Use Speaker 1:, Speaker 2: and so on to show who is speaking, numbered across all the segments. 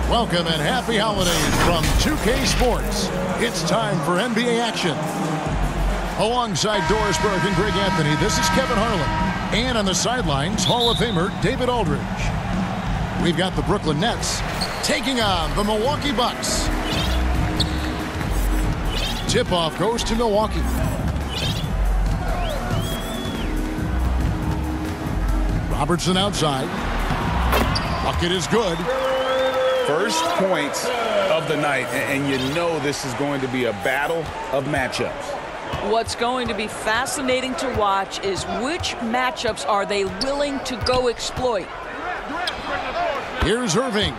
Speaker 1: Welcome and happy holidays from 2K Sports. It's time for NBA action. Alongside Doris Burke and Greg Anthony, this is Kevin Harlan. And on the sidelines, Hall of Famer David Aldridge. We've got the Brooklyn Nets taking on the Milwaukee Bucks. Tip-off goes to Milwaukee. Robertson outside. Bucket is good.
Speaker 2: First points of the night, and you know this is going to be a battle of matchups.
Speaker 3: What's going to be fascinating to watch is which matchups are they willing to go exploit.
Speaker 1: Here's Irving.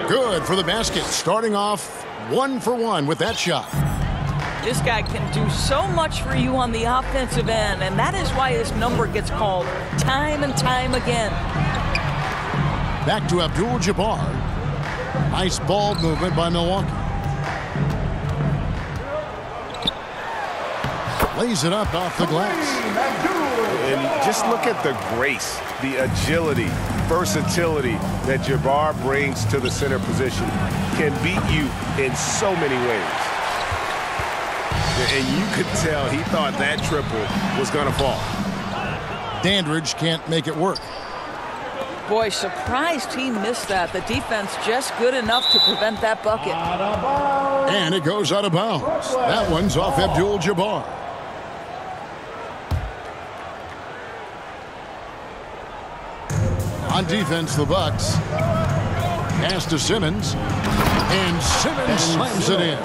Speaker 1: Good for the basket. Starting off 1 for 1 with that shot.
Speaker 3: This guy can do so much for you on the offensive end, and that is why his number gets called time and time again.
Speaker 1: Back to Abdul-Jabbar. Nice ball movement by Milwaukee. Lays it up off the glass.
Speaker 2: And just look at the grace, the agility, versatility that Jabbar brings to the center position. Can beat you in so many ways. And you could tell he thought that triple was going to fall.
Speaker 1: Dandridge can't make it work.
Speaker 3: Boy, surprised he missed that. The defense just good enough to prevent that bucket.
Speaker 1: And it goes out of bounds. That one's off Abdul-Jabbar. On defense, the Bucks. Pass to Simmons. And Simmons slams it in.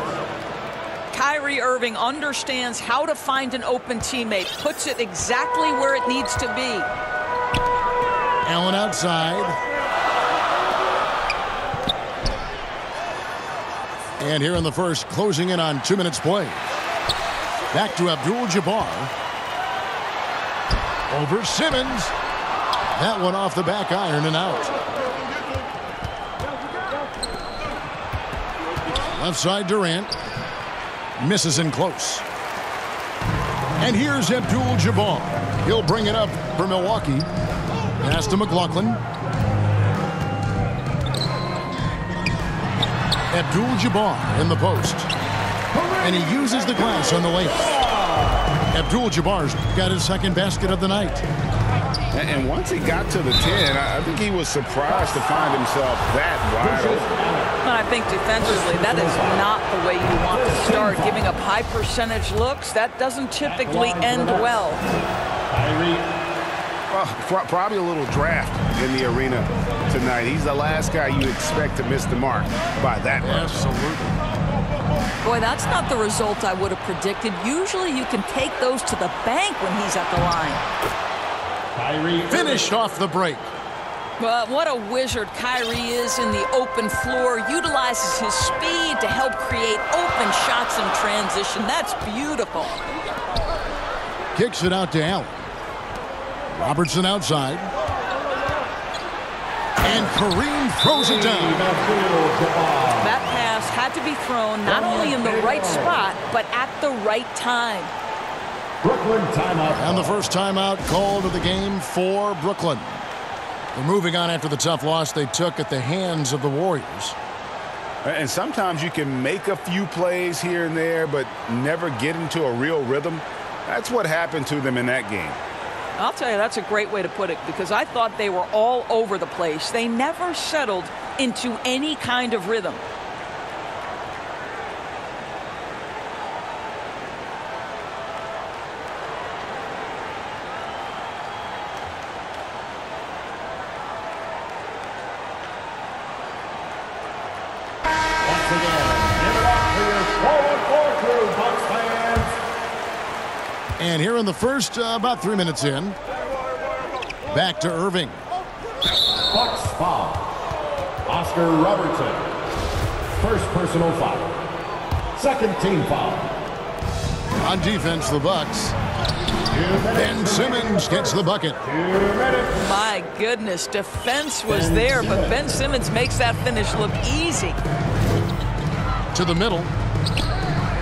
Speaker 3: Kyrie Irving understands how to find an open teammate, puts it exactly where it needs to be.
Speaker 1: Allen outside. And here in the first, closing in on 2 minutes play. Back to Abdul-Jabbar. Over Simmons. That one off the back iron and out. Left side Durant. Misses in close. And here's Abdul-Jabbar. He'll bring it up for Milwaukee. Pass to McLaughlin. Abdul-Jabbar in the post. And he uses the glass on the layup. Abdul-Jabbar's got his second basket of the night.
Speaker 2: And once he got to the 10, I think he was surprised to find himself that wide open.
Speaker 3: I think defensively, that is not the way you want to start. Giving up high percentage looks, that doesn't typically end well.
Speaker 2: Well, probably a little draft in the arena tonight. He's the last guy you expect to miss the mark by that much.
Speaker 1: Absolutely.
Speaker 3: Boy, that's not the result I would have predicted. Usually you can take those to the bank when he's at the line.
Speaker 1: Finished off the break.
Speaker 3: But what a wizard Kyrie is in the open floor. Utilizes his speed to help create open shots in transition. That's beautiful.
Speaker 1: Kicks it out to Allen. Robertson outside. And Kareem throws it down.
Speaker 3: That pass had to be thrown not only in the right spot, but at the right time.
Speaker 1: Brooklyn timeout. And the first timeout called of the game for Brooklyn. They're moving on after the tough loss they took at the hands of the Warriors.
Speaker 2: And sometimes you can make a few plays here and there, but never get into a real rhythm. That's what happened to them in that game.
Speaker 3: I'll tell you, that's a great way to put it, because I thought they were all over the place. They never settled into any kind of rhythm.
Speaker 1: And here in the first, about 3 minutes in, back to Irving.
Speaker 4: Bucks foul. Oscar Robertson. First personal foul. Second team foul.
Speaker 1: On defense, the Bucks. Ben Simmons gets the bucket.
Speaker 3: My goodness, defense was there, but Ben Simmons makes that finish look easy.
Speaker 1: To the middle.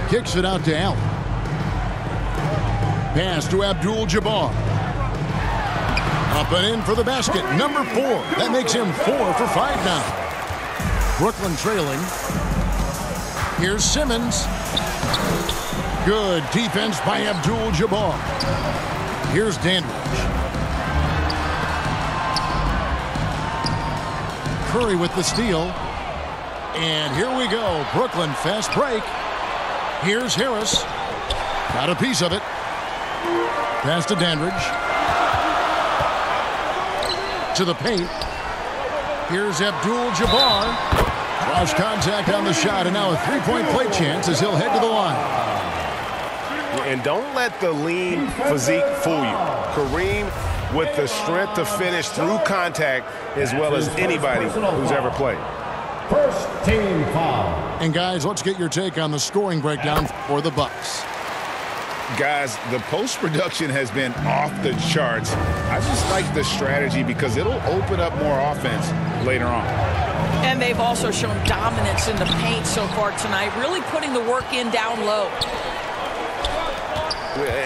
Speaker 1: Kicks it out to Allen. Pass to Abdul-Jabbar. Up and in for the basket. Number 4. That makes him 4 for 5 now. Brooklyn trailing. Here's Simmons. Good defense by Abdul-Jabbar. Here's Dandridge. Curry with the steal. And here we go. Brooklyn fast break. Here's Harris. Got a piece of it. Pass to Dandridge. To the paint. Here's Abdul-Jabbar. Cross contact on the shot, and now a three-point play chance as he'll head to the line.
Speaker 2: And don't let the lean physique fool you. Kareem with the strength to finish through contact as well as anybody who's ever played.
Speaker 4: First team foul.
Speaker 1: And guys, let's get your take on the scoring breakdown for the Bucks.
Speaker 5: Guys, the post-production has been off the charts. I just like the strategy because it'll open up more offense later on.
Speaker 3: And they've also shown dominance in the paint so far tonight, really putting the work in down low.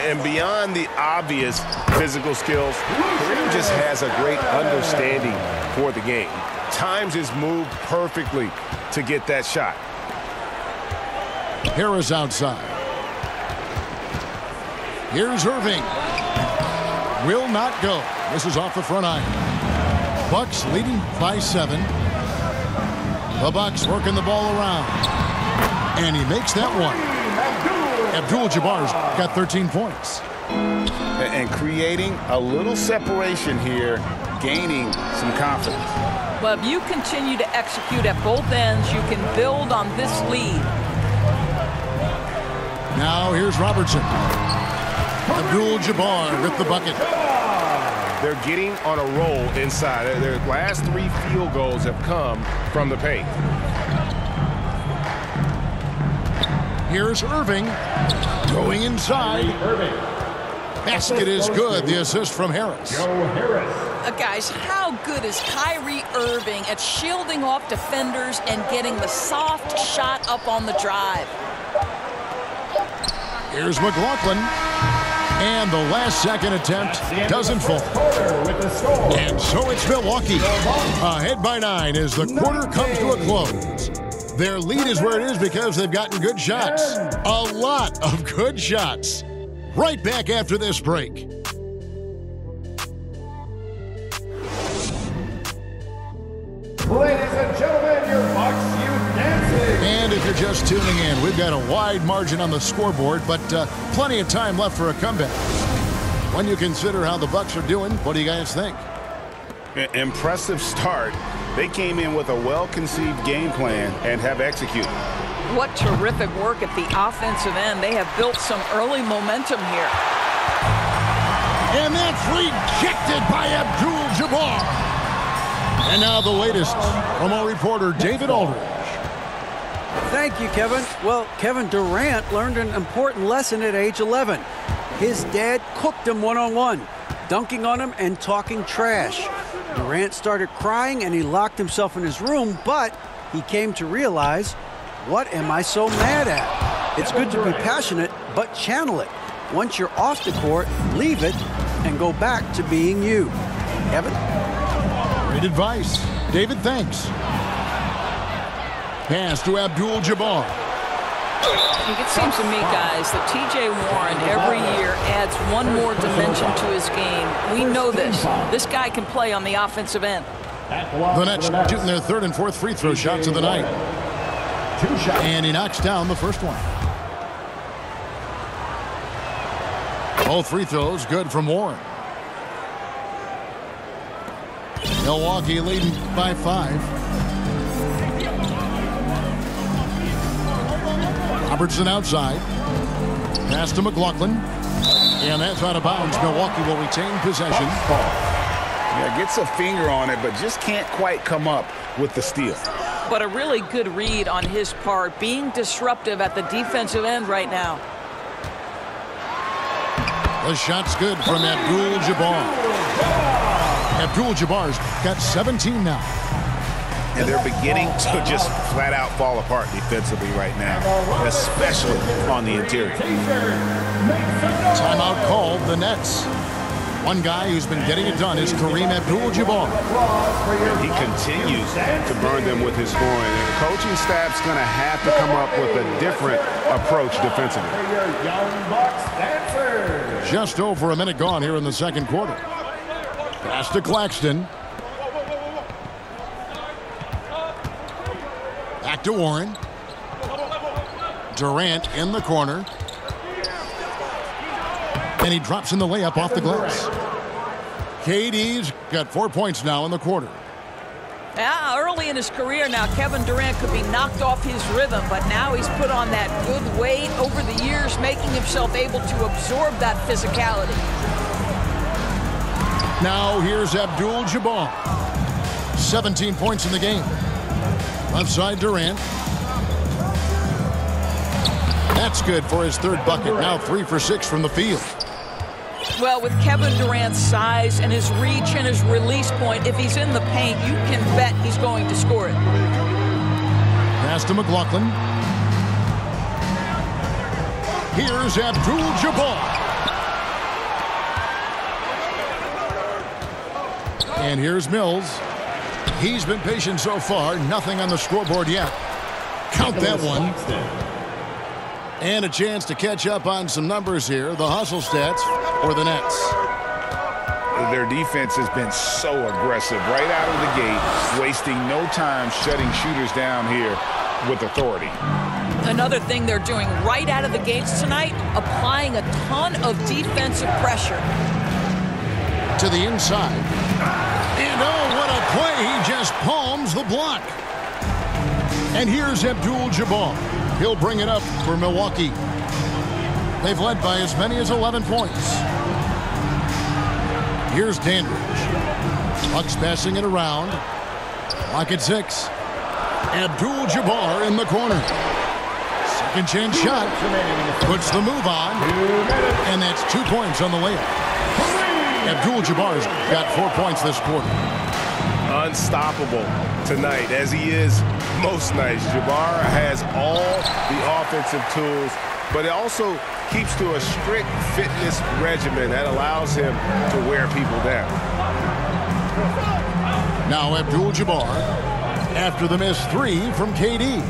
Speaker 2: And beyond the obvious physical skills, Kareem just has a great understanding for the game. Times his move perfectly to get that shot.
Speaker 1: Harris outside. Here's Irving. Will not go. This is off the front iron. Bucks leading by 7. The Bucks working the ball around. And he makes that one. Abdul-Jabbar's got 13 points.
Speaker 5: And creating a little separation here, gaining some confidence.
Speaker 3: Well, if you continue to execute at both ends, you can build on this lead.
Speaker 1: Now here's Robertson. Abdul-Jabbar with the bucket.
Speaker 2: They're getting on a roll inside. Their last 3 field goals have come from the paint.
Speaker 1: Here's Irving going inside. Basket is good. The assist from Harris.
Speaker 3: Guys, how good is Kyrie Irving at shielding off defenders and getting the soft shot up on the drive?
Speaker 1: Here's McLaughlin. And the last second attempt doesn't fall. And so it's Milwaukee ahead by 9 as the quarter comes to a close. Their lead is where it is because they've gotten good shots. A lot of good shots. Right back after this break.
Speaker 4: Ladies and gentlemen, your Bucks Youth Dancing.
Speaker 1: And if you're just tuning in, we've got a wide margin on the scoreboard, but plenty of time left for a comeback. When you consider how the Bucks are doing, what do you guys think?
Speaker 5: Impressive start. They came in with a well-conceived game plan and have executed.
Speaker 3: What terrific work at the offensive end. They have built some early momentum here.
Speaker 1: And that's rejected by Abdul-Jabbar. And now the latest from our reporter, David Aldridge.
Speaker 6: Thank you, Kevin. Well, Kevin Durant learned an important lesson at age 11. His dad cooked him one-on-one, dunking on him and talking trash. Durant started crying and he locked himself in his room, but he came to realize, what am I so mad at? It's good to be passionate, but channel it. Once you're off the court, leave it and go back to being you. Kevin?
Speaker 1: Great advice. David, thanks. Pass to Abdul-Jabbar.
Speaker 3: It seems to me, guys, that T.J. Warren every year adds one more dimension to his game. We know this. This guy can play on the offensive end.
Speaker 1: The Nets shooting their 3rd and 4th free throw shots of the night. And he knocks down the first one. Both free throws good from Warren. Milwaukee leading by 5. Robertson outside. Pass to McLaughlin. And that's out of bounds. Milwaukee will retain possession.
Speaker 5: Yeah, gets a finger on it, but just can't quite come up with the steal.
Speaker 3: But a really good read on his part, being disruptive at the defensive end right now.
Speaker 1: The shot's good from Abdul-Jabbar. Abdul-Jabbar's got 17 now.
Speaker 5: And they're beginning to just flat out fall apart defensively right now, especially on the interior.
Speaker 1: Timeout called, the Nets. One guy who's been getting it done is Kareem Abdul-Jabbar.
Speaker 2: And he continues to burn them with his scoring. And the coaching staff's going to have to come up with a different approach defensively.
Speaker 1: Just over a minute gone here in the second quarter. Pass to Claxton. Back to Warren. Durant in the corner. And he drops in the layup off the glass. KD's got 4 points now in the quarter.
Speaker 3: Yeah, early in his career now, Kevin Durant could be knocked off his rhythm, but now he's put on that good weight over the years, making himself able to absorb that physicality.
Speaker 1: Now here's Abdul-Jabbar. 17 points in the game. Left side Durant. That's good for his third bucket. Now 3 for 6 from the field.
Speaker 3: Well, with Kevin Durant's size and his reach and his release point, if he's in the paint, you can bet he's going to score it.
Speaker 1: Pass to McLaughlin. Here's Abdul-Jabbar. And here's Mills. He's been patient so far. Nothing on the scoreboard yet. Count that one. And a chance to catch up on some numbers here. The hustle stats for the Nets.
Speaker 5: Their defense has been so aggressive right out of the gate, wasting no time shutting shooters down here with authority.
Speaker 3: Another thing they're doing right out of the gates tonight, applying a ton of defensive pressure.
Speaker 1: To the inside. And oh, what a play. He just palms the block. And here's Abdul-Jabbar. He'll bring it up for Milwaukee. They've led by as many as 11 points. Here's Dandridge. Bucks passing it around. Clock at 6. Abdul-Jabbar in the corner. Second chance shot. Puts the move on. And that's 2 points on the layup. Abdul-Jabbar's got 4 points this quarter.
Speaker 2: Unstoppable tonight, as he is most nights. Jabbar has all the offensive tools, but it also keeps to a strict fitness regimen that allows him to wear people down.
Speaker 1: Now Abdul-Jabbar, after the missed 3 from KD.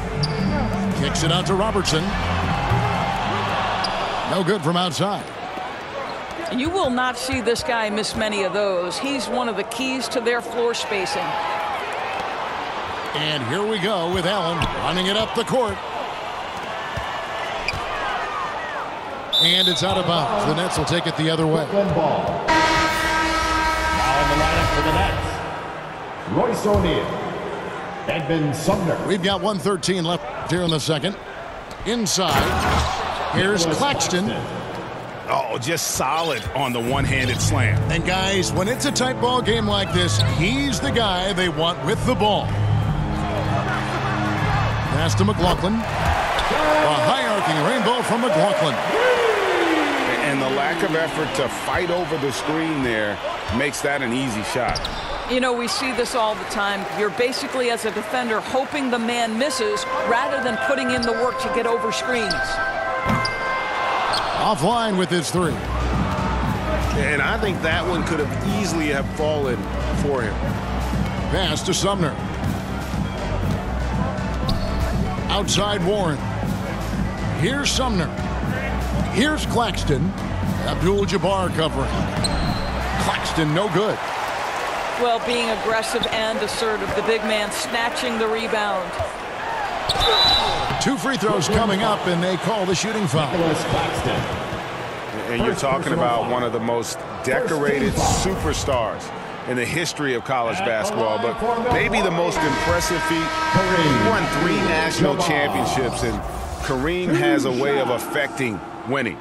Speaker 1: Kicks it out to Robertson. No good from outside.
Speaker 3: You will not see this guy miss many of those. He's one of the keys to their floor spacing.
Speaker 1: And here we go with Allen running it up the court. And it's out of bounds. The Nets will take it the other way.
Speaker 4: Ball. Now in the lineup for the Nets, Royce O'Neal and Ben Sumner.
Speaker 1: We've got 1:13 left here in the second. Inside, here's Claxton.
Speaker 5: Oh, just solid on the one-handed slam.
Speaker 1: And guys, when it's a tight ball game like this, he's the guy they want with the ball. Pass to McLaughlin. A high-arcing rainbow from McLaughlin.
Speaker 2: And the lack of effort to fight over the screen there makes that an easy shot.
Speaker 3: You know, we see this all the time. You're basically, as a defender, hoping the man misses rather than putting in the work to get over screens.
Speaker 1: Offline with his 3.
Speaker 2: And I think that one could have easily have fallen for him.
Speaker 1: Pass to Sumner. Outside Warren. Here's Sumner. Here's Claxton. Abdul-Jabbar covering. Claxton no good.
Speaker 3: Well, being aggressive and assertive, the big man snatching the rebound.
Speaker 1: 2 free throws coming up, and they call the shooting foul.
Speaker 2: And you're talking about one of the most decorated superstars in the history of college basketball, but maybe the most impressive feat. He won 3 national championships, and Kareem has a way of affecting winning.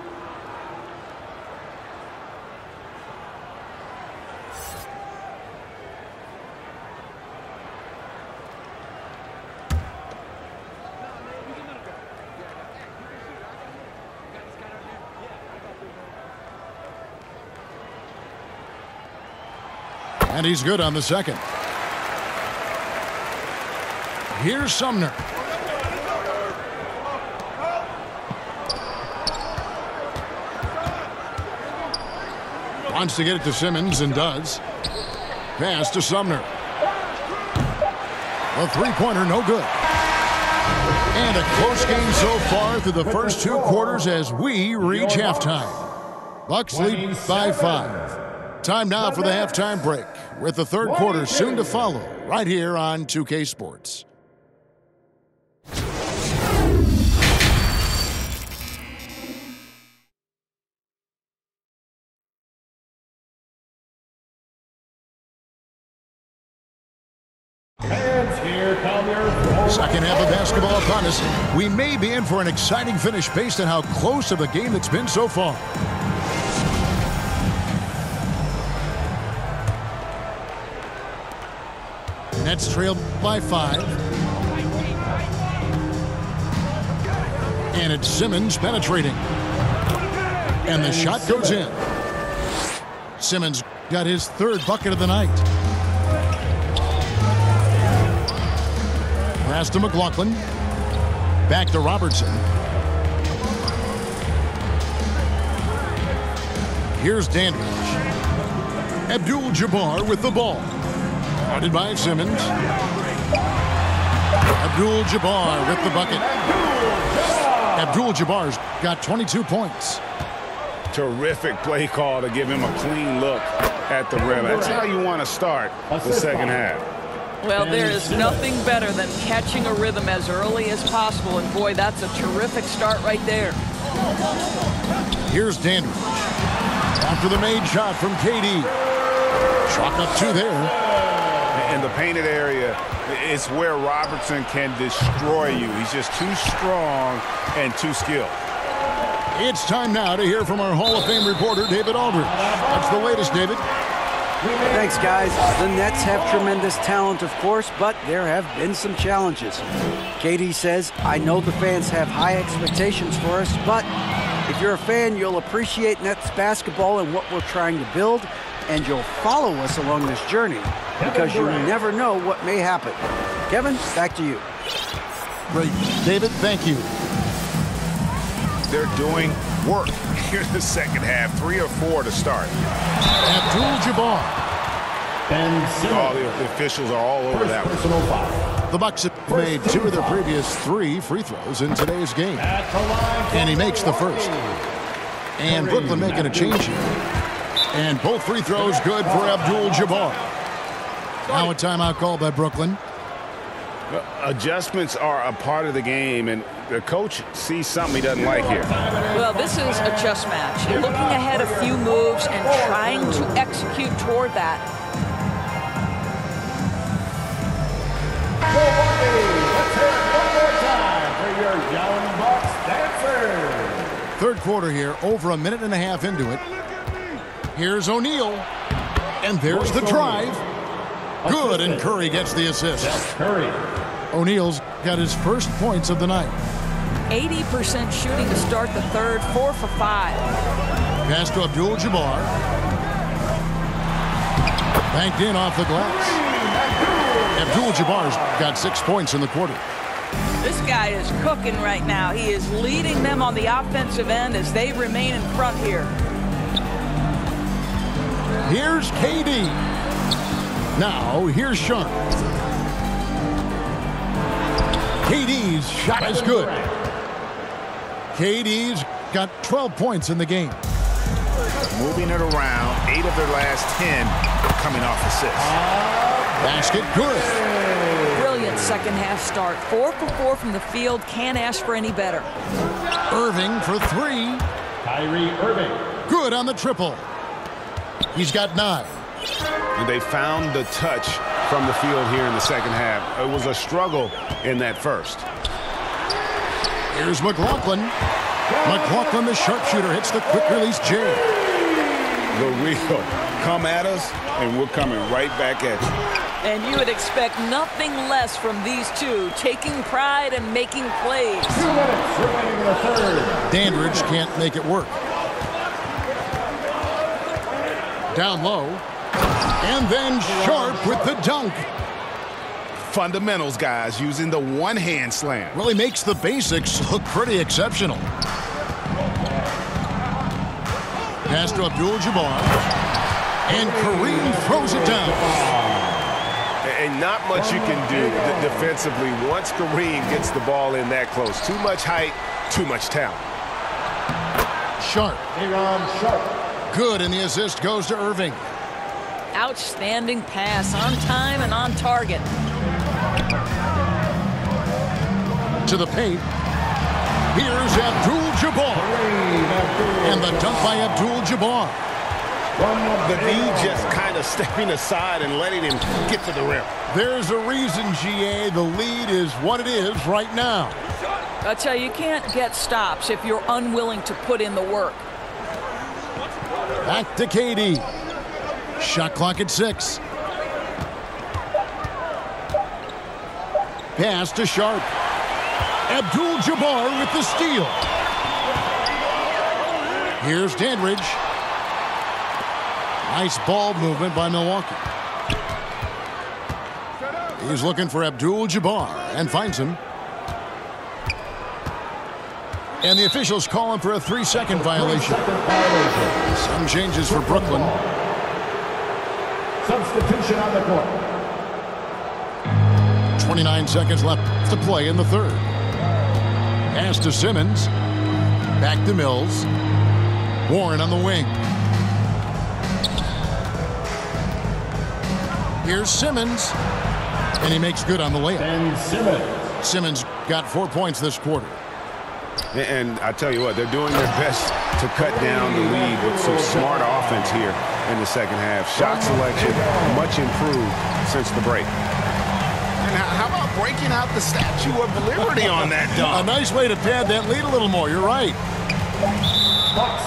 Speaker 1: And he's good on the second. Here's Sumner. Wants to get it to Simmons and does. Pass to Sumner. A three-pointer, no good. And a close game so far through the first two quarters as we reach halftime. Bucks lead by 5. Time now for the halftime break, with the third quarter soon to follow right here on 2K Sports. Second half of basketball upon us. We may be in for an exciting finish based on how close of a game it's been so far. Nets trailed by 5. And it's Simmons penetrating. And the shot goes in. Simmons got his third bucket of the night. Pass to McLaughlin. Back to Robertson. Here's Dandridge. Abdul-Jabbar with the ball. Guarded by Simmons. Abdul-Jabbar with the bucket. Abdul-Jabbar's got 22 points.
Speaker 2: Terrific play call to give him a clean look at the rim. That's how you want to start the second half.
Speaker 3: Well, there is nothing better than catching a rhythm as early as possible, and boy, that's a terrific start right there.
Speaker 1: Here's Dandridge. After the made shot from KD. Chalk up 2 there.
Speaker 2: In the painted area, it's where Robertson can destroy you. He's just too strong and too skilled.
Speaker 1: It's time now to hear from our Hall of Fame reporter, David Aldridge. That's the latest, David.
Speaker 6: Thanks, guys. The Nets have tremendous talent, of course, but there have been some challenges. KD says, I know the fans have high expectations for us, but if you're a fan, you'll appreciate Nets basketball and what we're trying to build, and you'll follow us along this journey because you never know what may happen. Kevin, back to you.
Speaker 1: Great. David, thank you.
Speaker 2: They're doing work here in the second half. 3 or 4 to start.
Speaker 1: Abdul-Jabbar.
Speaker 2: All the officials are all over that one.
Speaker 1: The Bucks have made 2 of their previous 3 free throws in today's game. And he makes the first. And Brooklyn making a change here. And both free throws good for Abdul-Jabbar. Now a timeout call by Brooklyn.
Speaker 2: Adjustments are a part of the game, and the coach sees something he doesn't like here.
Speaker 3: Well, this is a chess match. Looking ahead a few moves and trying to execute toward that.
Speaker 1: Third quarter here, over a minute and a half into it. Here's O'Neal. And there's the drive. Good, and Curry gets the assist. O'Neal's got his first points of the night.
Speaker 3: 80% shooting to start the third, 4 for 5.
Speaker 1: Pass to Abdul-Jabbar. Banked in off the glass. Abdul-Jabbar's got 6 points in the quarter.
Speaker 3: This guy is cooking right now. He is leading them on the offensive end as they remain in front here.
Speaker 1: Here's KD. Now, here's Sharp. KD's shot is good. KD's got 12 points in the game.
Speaker 2: Moving it around, 8 of their last 10 coming off assists.
Speaker 1: Basket good.
Speaker 3: Brilliant second half start. 4 for 4 from the field. Can't ask for any better.
Speaker 1: Irving for 3.
Speaker 4: Kyrie Irving.
Speaker 1: Good on the triple. He's got 9.
Speaker 2: And they found the touch from the field here in the second half. It was a struggle in that first.
Speaker 1: Here's McLaughlin. McLaughlin, the sharpshooter, hits the quick release J.
Speaker 2: The real come at us, and we're coming right back at you.
Speaker 3: And you would expect nothing less from these two, taking pride and making plays.
Speaker 4: 2 minutes remaining in the third.
Speaker 1: Dandridge can't make it work. Down low. And then Sharp with the dunk.
Speaker 2: Fundamentals, guys, using the one-hand slam.
Speaker 1: Well, he makes the basics look pretty exceptional. Pass to Abdul-Jabbar. And Kareem throws it down.
Speaker 2: And not much you can do defensively once Kareem gets the ball in that close. Too much height, too much talent.
Speaker 1: Sharp. Good, and the assist goes to Irving.
Speaker 3: Outstanding pass, on time and on target.
Speaker 1: To the paint. Here's Abdul-Jabbar. And the dunk by Abdul-Jabbar.
Speaker 2: The knee just kind of stepping aside and letting him get to the rim.
Speaker 1: There's a reason, GA, the lead is what it is right now.
Speaker 3: I tell you, you can't get stops if you're unwilling to put in the work.
Speaker 1: Back to KD. Shot clock at 6. Pass to Sharp. Abdul-Jabbar with the steal. Here's Dandridge. Nice ball movement by Milwaukee. He's looking for Abdul-Jabbar and finds him. And the officials call him for a 3-second violation. Some changes for Brooklyn.
Speaker 4: Substitution on the court.
Speaker 1: 29 seconds left to play in the third. Pass to Simmons. Back to Mills. Warren on the wing. Here's Simmons. And he makes good on the layup.
Speaker 4: And
Speaker 1: Simmons got 4 points this quarter.
Speaker 2: And I tell you what, they're doing their best to cut down the lead with some smart offense here in the second half. Shot selection much improved since the break. And how about breaking out the Statue of Liberty on that dunk?
Speaker 1: A nice way to pad that lead a little more. You're right.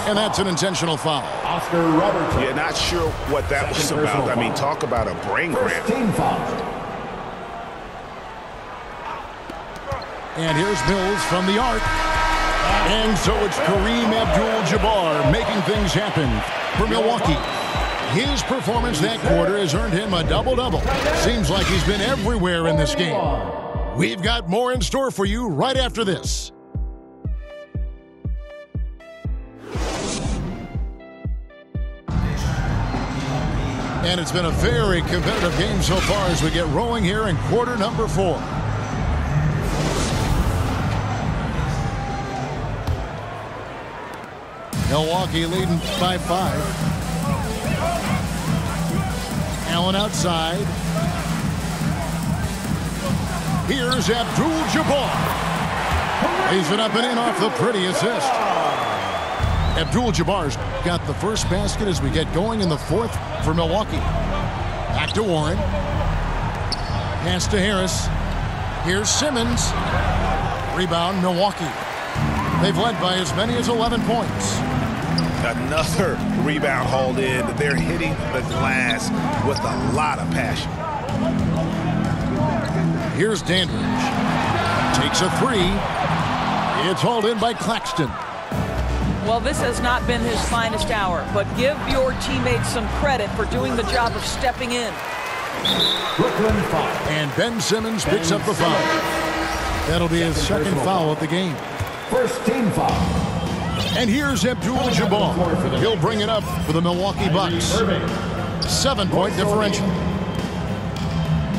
Speaker 1: And that's an intentional foul.
Speaker 4: Oscar Robertson.
Speaker 2: Yeah, not sure what that was about. I mean, talk about a brain cramp.
Speaker 4: Team foul.
Speaker 1: And here's Mills from the arc. And so it's Kareem Abdul-Jabbar making things happen for Milwaukee. His performance that quarter has earned him a double-double. Seems like he's been everywhere in this game. We've got more in store for you right after this. And it's been a very competitive game so far as we get rolling here in quarter number 4. Milwaukee leading by 5. Allen outside. Here's Abdul-Jabbar. He's been up and in off the pretty assist. Abdul-Jabbar's got the first basket as we get going in the 4th for Milwaukee. Back to Warren. Pass to Harris. Here's Simmons. Rebound, Milwaukee. They've led by as many as 11 points.
Speaker 2: Another rebound hauled in. They're hitting the glass with a lot of passion.
Speaker 1: Here's Dandridge. Takes a 3. It's hauled in by Claxton.
Speaker 3: Well, this has not been his finest hour, but give your teammates some credit for doing the job of stepping in.
Speaker 4: Brooklyn foul.
Speaker 1: And Ben Simmons picks up the foul. That'll be his second foul of the game.
Speaker 4: First team foul.
Speaker 1: And here's Abdul-Jabbar. He'll bring it up for the Milwaukee Bucks. 7-point differential.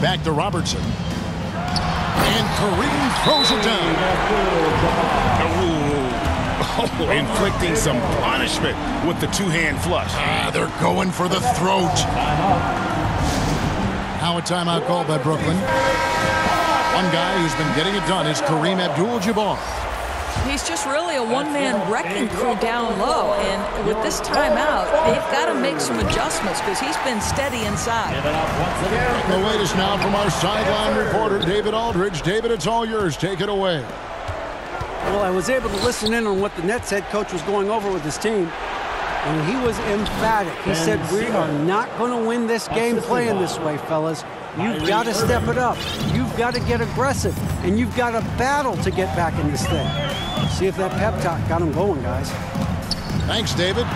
Speaker 1: Back to Robertson. And Kareem throws it down.
Speaker 2: Oh, inflicting some punishment with the two-hand flush.
Speaker 1: They're going for the throat. Now a timeout called by Brooklyn. One guy who's been getting it done is Kareem Abdul-Jabbar.
Speaker 3: He's just really a one-man wrecking crew down low, and with this timeout, they've got to make some adjustments because he's been steady inside.
Speaker 1: The latest now from our sideline reporter, David Aldridge. David, it's all yours. Take it away.
Speaker 6: Well, I was able to listen in on what the Nets head coach was going over with his team, and he was emphatic. He said, we are not going to win this game playing this way, fellas. You've got to step it up. You've got to get aggressive, and you've got to battle to get back in this thing. See if that pep talk got him going, guys.
Speaker 1: Thanks, David.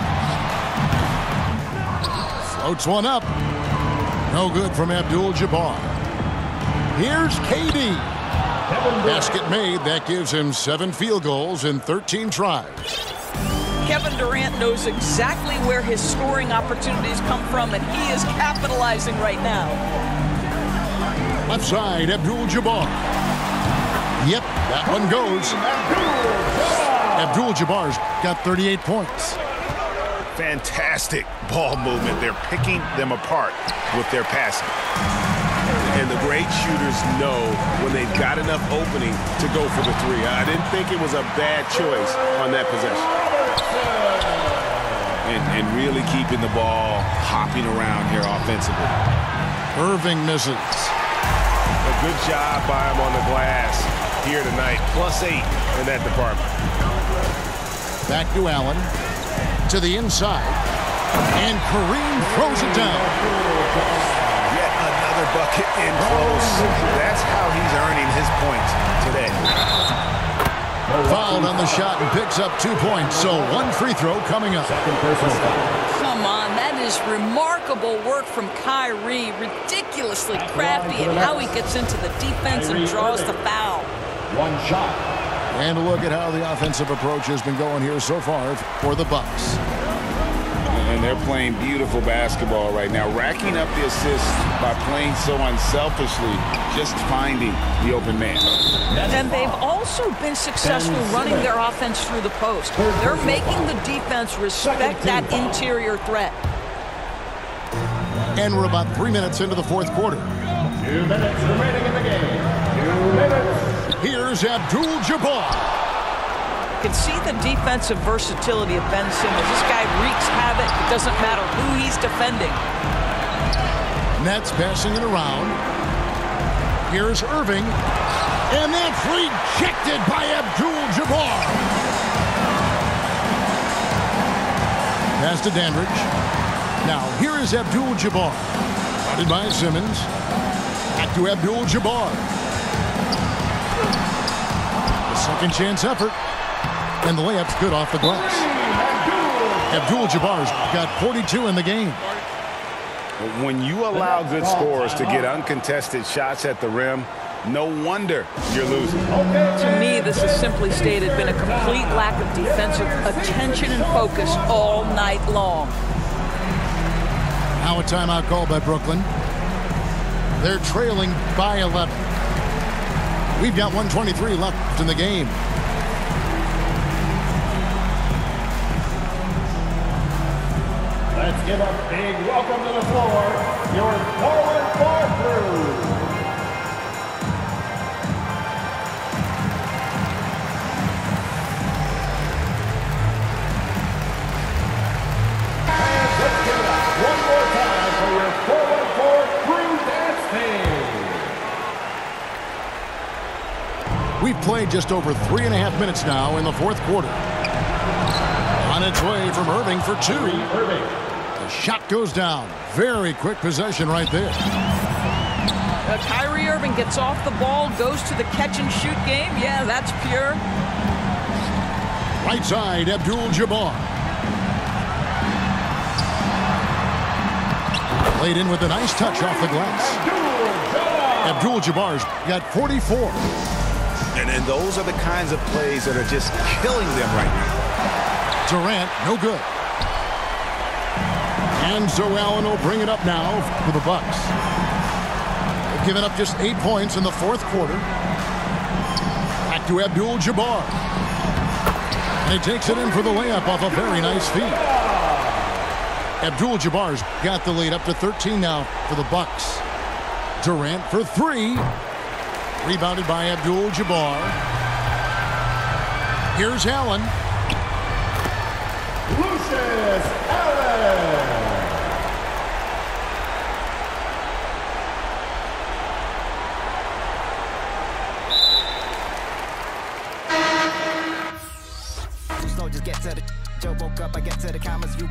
Speaker 1: Floats one up. No good from Abdul-Jabbar. Here's KD. Basket made. That gives him 7 field goals in 13 tries.
Speaker 3: Kevin Durant knows exactly where his scoring opportunities come from, and he is capitalizing right now.
Speaker 1: Left side, Abdul-Jabbar. Yep, that one goes. Abdul-Jabbar's got 38 points.
Speaker 2: Fantastic ball movement. They're picking them apart with their passing. And the great shooters know when they've got enough opening to go for the three. I didn't think it was a bad choice on that possession. And really keeping the ball hopping around here offensively.
Speaker 1: Irving misses.
Speaker 2: A good job by him on the glass here tonight. +8 in that department.
Speaker 1: Back to Allen. To the inside. And Kareem throws it down.
Speaker 2: Yet another bucket in close. That's how he's earning his points today.
Speaker 1: Fouled on the shot and picks up 2 points. So one free throw coming up.
Speaker 3: Come on, that is remarkable work from Kyrie. Ridiculously crafty in how he gets into the defense and draws the foul.
Speaker 4: One shot.
Speaker 1: And a look at how the offensive approach has been going here so far for the Bucks.
Speaker 2: And they're playing beautiful basketball right now, racking up the assists by playing so unselfishly, just finding the open man.
Speaker 3: And they've also been successful running their offense through the post. They're making the defense respect that interior threat.
Speaker 1: And we're about 3 minutes into the fourth quarter.
Speaker 4: 2 minutes remaining in the game. 2 minutes.
Speaker 1: Here's Abdul-Jabbar.
Speaker 3: You can see the defensive versatility of Ben Simmons. This guy wreaks havoc. It doesn't matter who he's defending.
Speaker 1: Nets passing it around. Here's Irving. And that's rejected by Abdul-Jabbar. Pass to Dandridge. Now here is Abdul-Jabbar. Guarded by Simmons. Back to Abdul-Jabbar. The second chance effort. And the layup's good off the glass. Abdul-Jabbar's got 42 in the game.
Speaker 2: When you allow good scorers to get uncontested shots at the rim, no wonder you're losing.
Speaker 3: To me, this has simply stated been a complete lack of defensive attention and focus all night long.
Speaker 1: Now a timeout called by Brooklyn. They're trailing by 11. We've got 1:23 left in the game.
Speaker 4: Let's give a big welcome to the floor, your forward crew. And let's give it up one more time for your forward crew dance team.
Speaker 1: We've played just over 3.5 minutes now in the fourth quarter. On its way from Irving for 2.
Speaker 4: Irving.
Speaker 1: The shot goes down. Very quick possession right there.
Speaker 3: Kyrie Irving gets off the ball, goes to the catch-and-shoot game. Yeah, that's pure.
Speaker 1: Right side, Abdul-Jabbar. Played in with a nice touch off the glass. Abdul-Jabbar's got 44.
Speaker 2: And those are the kinds of plays that are just killing them right now.
Speaker 1: Durant, no good. And so Allen will bring it up now for the Bucks. They've given up just 8 points in the fourth quarter. Back to Abdul-Jabbar. And he takes it in for the layup off a very nice feed. Abdul-Jabbar's got the lead up to 13 now for the Bucks. Durant for 3. Rebounded by Abdul-Jabbar. Here's Allen.
Speaker 4: Lucius Allen.
Speaker 7: Just get to the Joe woke up, I get to the commas, you